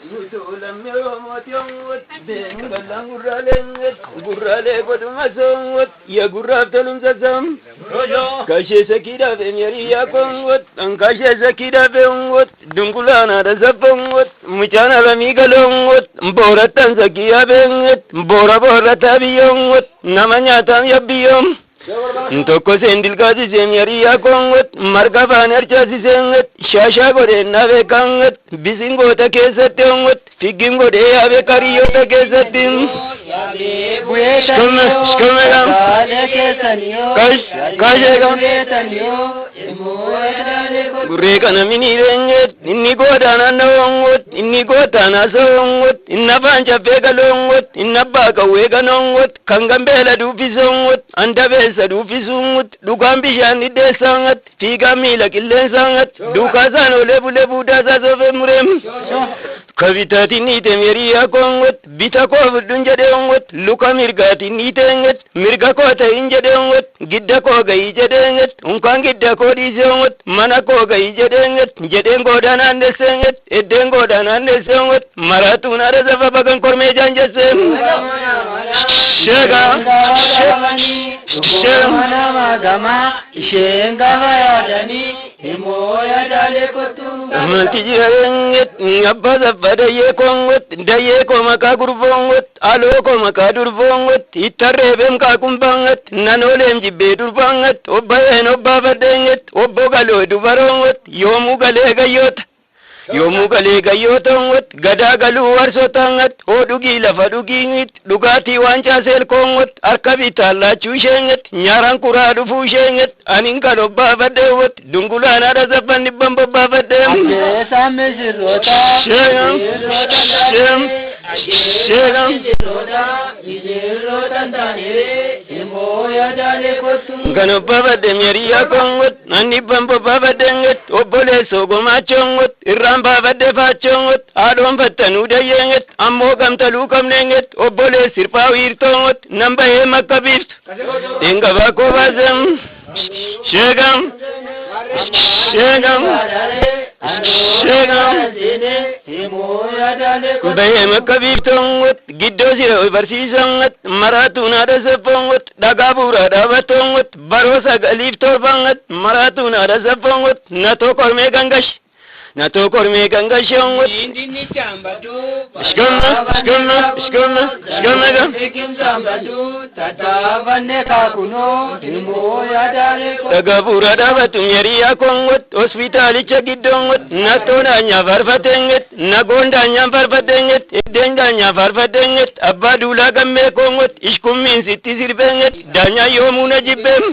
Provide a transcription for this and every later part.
Nutulam yomot yomot bengalang guralenget gurale kodumasongot ya gurab talum sasam kashe sakida benyari ya kongot kashe sakida bengot dungulana razapongot muchana lamigalongot boratan sakiya benget bora tabiyongot namanya tam yabiyom Ntoko sendil kazi semyari ya kongot marga baner chasi senget shasha gore nave kanget bisingo ta kesate ongot figingo de ave kariyo ta kesatim shkomegam gurre kana mini renget inni godana nongot inni godana songot inna banja begalongot inna baga weganongot kangambela dufisongot andabe Sadufisumut, Dugambishani de Sangat, Figamila Killen Sangat, Dukazano Lebu Dazazovemrem, Kavitati Nitemeria Kongot, Bitakov Dunjadeongot, Lukamirgati Nitenget, Mirgakota Injadeongot, Gidakoga Ijadenget, Unkangidako Dizongot, Manakoga Ijadenget, Jedengo Danan de Senget, Edengo Danan de Songot, Maratuna Rezabagan Kormejan Jasem, Shega, Manamagama, Shengavayadani, Himoya Dale Kotum, Matijanget, Nabada Badaye Kongot, Dayeko Makagurvongot, Aloko Makadurvongot, Itarebem Kakumbangat, Nanolem Jibeturbangat, Obayan Obabadenget, Obogalo Duvarongot, Yomugalega Yot. Yomugalega yotongot, gadagalu warsotangat, odugi lafadugingit, dugati wancha sel kongot, arkabita la chushenget, nyaran kuradu fushenget, aninkalo babadewot, dungulana razapani bamba babadem. Gano babadem yariya kongot, nani bamba babadenget, obole sogo machongot, Ramba Defa Chongot, Adom Patanuda Yanget, Amogam Talukam Nenget, Obole Sirpa Wirtongot, Namba Makabit, Ingavako Vazam, Shegam, Bayamakabitongot, Gidosi Overseasongot, Maratuna Razapongot, Dagabura Davatongot, Barosa Galiftorbangot, Maratuna Razapongot, Nato Kormegangash. Nato korme ganga shongot indini chambatu skama ekim chambatu tata vanne kakuno timo yadare ko tagapura davatum yariya kongot hospitali chagidongot nato nanya farfatenget nagonda nya farfatenget edenda nya farfatenget abadula gamme kongot iskumin sitti sirbenget danya yomuna jibbem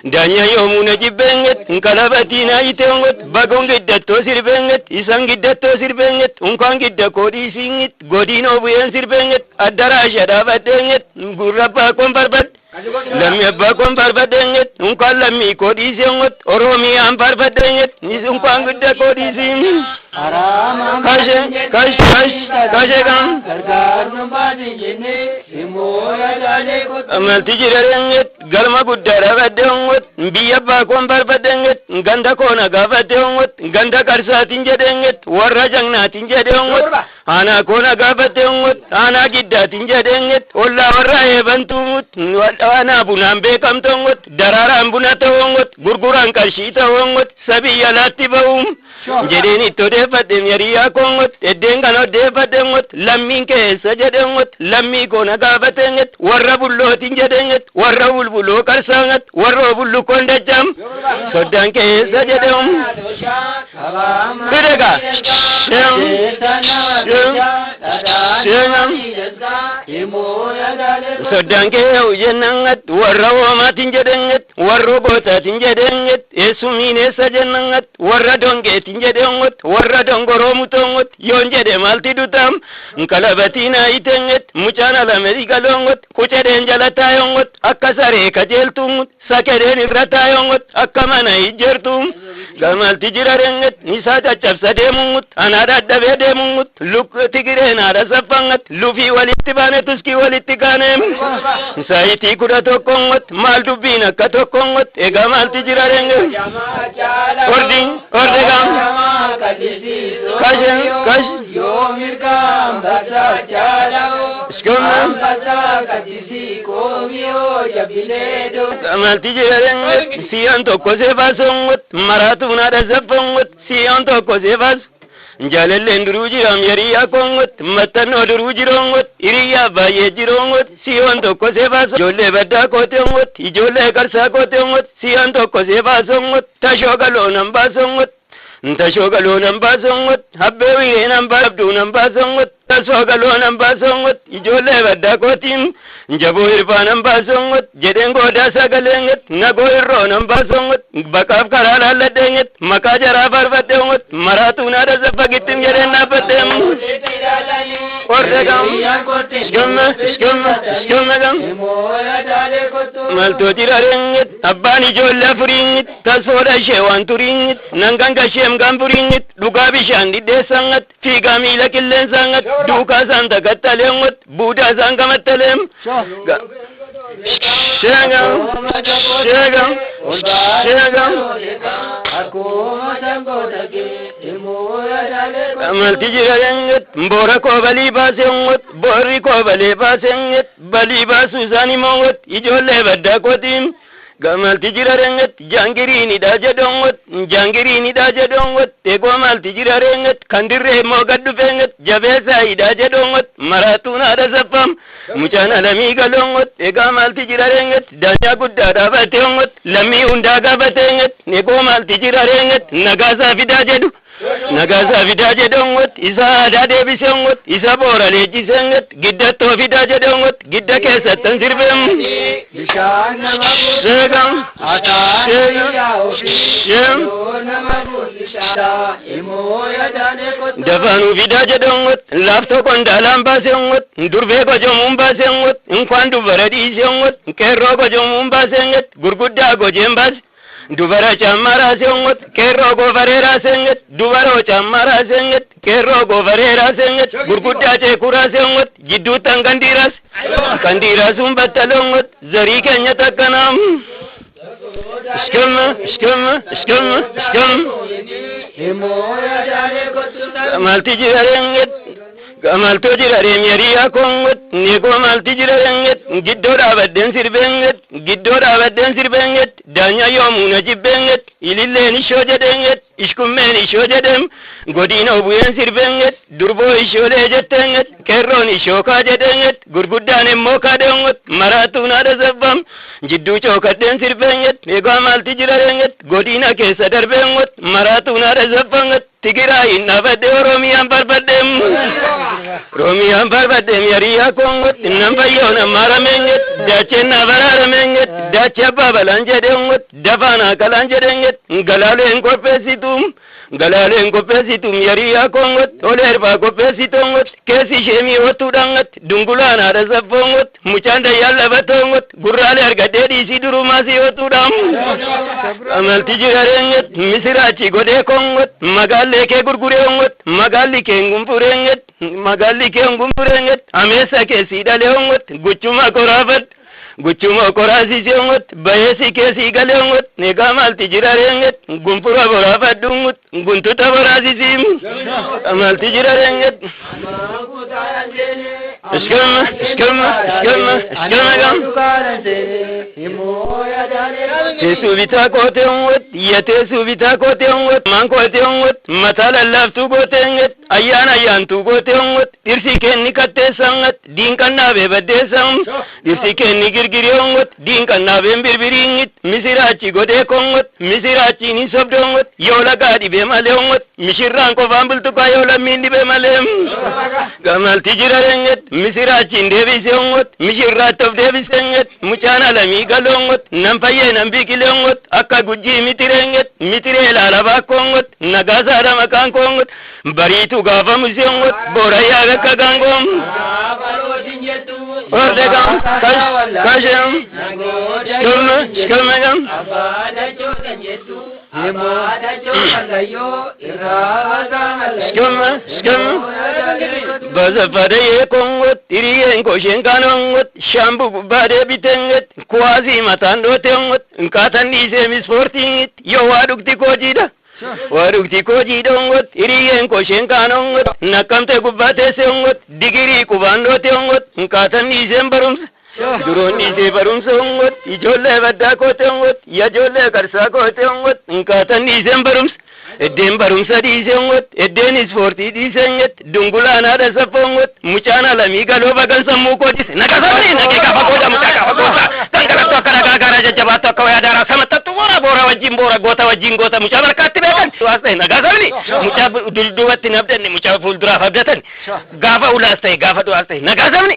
Danya yomuna jibenget, nkalabatina itengot, bagongidda to sirbenget, isangidda to sirbenget, unkangidda kodi singit, godino buyen sirbenget, adarasha dabatenget, gurapa kombarbat, lammi abba kombarbatenget, unkalami kodi singot, oromi ambarbatenget, nisunkangidda kodi sing. Kashe kam. Amalti jirarenget, galma guddara badengot, biya bakon barbadenget, ganda kona gabadengot, ganda karsatin jadenget, warra jangnatin jadengot, ana kona gabadengot, ana giddatin jadenget, olla warra ebantumut, ana bunan bekam tongot, dararan bunatawongot, gurguran kashitawongot, sabiya latibawum, jedeni tode Fatem yariya kongot, edengano defadengot, lammin keessa jedengot, lammi kona gabatenget, warra bullotin jedenget, warra bulbulo karsanget, warra bullu kondajam, sodan keessa jedem. Bidega, sodan keessa ujenangat, warra womatin jedenget, warra botatin jedenget, esumine sajenangat, warra dongetin jedengot, warra dongoro mutongot, yonjede malti dutam, nkalabatina itenget, muchana la medikalongot, kucheden jalatayongot, akkasare kajeltungut, sakeden irratayongot, akkamana ijertum, gamalti jirarenget, nisa chachapsa demungut, anada dabe demungut, luk tigire nada safangat, lufi walitti bane tuski walitti kanem, saiti kuda tokongot, mal dubina katokongot, ega malti jirarenget, ordegam, Kash يوم الكام بسا جالو سكم بسا كتسي كوميو جبينيدو كمال تجرين سيان توكو سيفاسونغت مراتونا دزفونغت سيان توكو سيفاس جالل دروجيرام يريا كونغت متنو دروجيرونغت إريا بايه جيرونغت سيان توكو سيفاس جولي بدا كوتيونغت جولي كرسا كوتيونغت سيان توكو سيفاسونغت تشوغلو نمباسونغت تشوغلو نمباسونغت حبوي نمبابدو نمباسونغت تشوغلو نمباسونغت جولي بدا كوتيم جابو إرفا نمباسونغت جدين غودا ساقلنغت نغو إرو نمباسونغت بكاف كرالا لدنغت مكاجرا فرفتنغت مراتونا رزفاقتم جرين نفتم ورقم شكم مالتو تيرارنغت أباني جولا فرينغت تسودا شوان تورينغت ننغانغا شيم غامبورينغت دوغا بشان دي ديسانغت فيغا ميلا كلين سانغت دوكا سانتا كتالنغت بودا سانغا متلم Shagam, Amal tijirarenget, Bora ko bali basenget, Bori ko bali basenget, Bali basu sani monget, Ijole badda kotim. Gamal tijirarenget, Jangirini daja dongot, Ego mal tijirarenget, Kandire mogadu fenget, Javesa idaja dongot, Maratuna dasapam, Muchana lamiga longot, Ega mal tijirarenget, Danya gudda dabatengot, Lami undaga batenget, Ego mal tijirarenget, Nagasa vidajedu. Nagasa vidaje dongot, isa dade bisongot, isa bora leji senget, gidda to vidaje dongot, gidda kesa tansirvem. Segam, Davanu vidaje dongot, lafto kondalam basengot, durve ko jomum basengot, inkwandu baradi sengot, kerro ko jomum basenget, gurgudda ko jembas. Dubara chamara sengot, kerro go varera senget, dubaro chamara senget, kerro go varera senget, gurgudda che kura sengot, jiddu tangandiras, kandiras umbatalongot, zari kenya takanam. Skum. Malti jirarenget, Gamal to jirarem yariya kongot, Nego malti jirarenget, Giddora badden sirbenget, Danya yomuna jibbenget, Ilileni shojadenget, Ishkummeni shojadem, Godino buyen sirbenget, Durbo ishole jettenget, Kerroni shoka jedenget, Gurguddane moka dengot, Maratuna dazabbam, Jiddu chokaden sirbenget, Nego malti jirarenget, Godina kesa darbengot, Maratuna dazabbanget, Tigirai nabade Oromiyan barbadem yariya kongot, Nambayona maramenget, Dache navaramenget, Dache babalanje dengot, Davana kalanje denget, Galalen kopesitum yariya kongot, Olerba kopesitongot, Kesi shemi otudangot, Dungulana razafongot, Muchanda yalla batongot, Gurrale argadedi sidurumasi otudam. Amal tijirarenget, Misirachi gode kongot, Magalle ke gurgurengot, Magalli ke ngumpurenget, Amesa ke sidaleongot, Guchuma korasi sengot, Bayesi ke sigaleongot, Negamal tijirarenget, Gumpura borafat dungut, Guntuta borasi sim. Amal tijirarenget. Skam. Tesu vita koteongot, Yetesu vita koteongot, Man koteongot, Matala laftu koteongot, Ayan tu koteongot, Irsi kenni kattesangot, Dinkanna bebadesam, Irsi kenni girgiriongot, Dinkanna bembirbiriingit, Misirachi gode kongot, Misirachi ni sobdongot, Yola gadi bemaleongot, Mishirran ko vambultuka yola mindi bemalem. Gamal tijirarenget, Misirachi devisengot, Mishirratov devisenget, Muchana lami galongot, Nampaye nambikileongot, Akka gujji mitirenget, Mitirela lava kongot, Nagasa ramakan kongot, Baritu gava musengot, Boraya gaka gangom. Ordegam, Kashem, Skumegam. Baza fade kongot, iriye koshen kanongot, shambu bade bitenget, kwazi matando tengot, nkatan ise misportingit, yo wadukti kojida. warukti koji dongot iriyen ko shenkanongot nakamte gubbate seongot digiri kubandote ongot nkatan isen barums duron ise barums ongot ijolle badda ko ongot ya jolle karsa ko ongot nkatan isen barums edden barumsa disengot edden sporti disenget dungulana da sapongot muchana lami galo bagan sammu ko dis nakasani nake ka fagoda mutaka fagoda tangala to kara kara jabata ko ya dara samata to bora wajin bora gota wajin gota muchana katbe kan wasai nakasani mucha dulduwati nabdan mucha fuldura fabdatan gafa ulastai gafa do astai nakasani